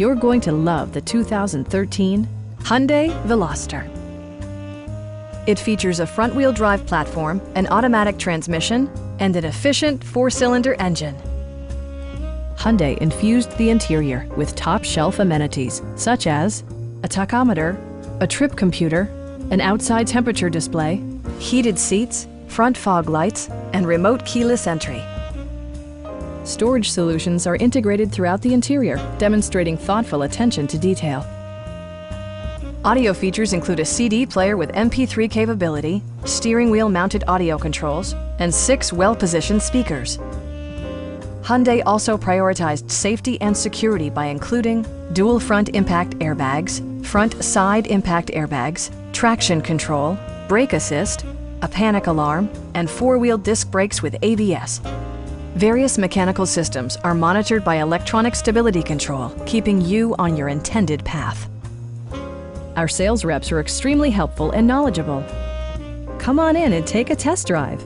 You're going to love the 2013 Hyundai Veloster. It features a front-wheel drive platform, an automatic transmission, and an efficient 4-cylinder engine. Hyundai infused the interior with top-shelf amenities such as a tachometer, a trip computer, an outside temperature display, heated seats, front fog lights, and remote keyless entry. Storage solutions are integrated throughout the interior, demonstrating thoughtful attention to detail. Audio features include a CD player with MP3 capability, steering wheel mounted audio controls, and 6 well-positioned speakers. Hyundai also prioritized safety and security by including dual front impact airbags, front side impact airbags, traction control, brake assist, a panic alarm, and 4-wheel disc brakes with ABS. Various mechanical systems are monitored by electronic stability control, keeping you on your intended path. Our sales reps are extremely helpful and knowledgeable. Come on in and take a test drive.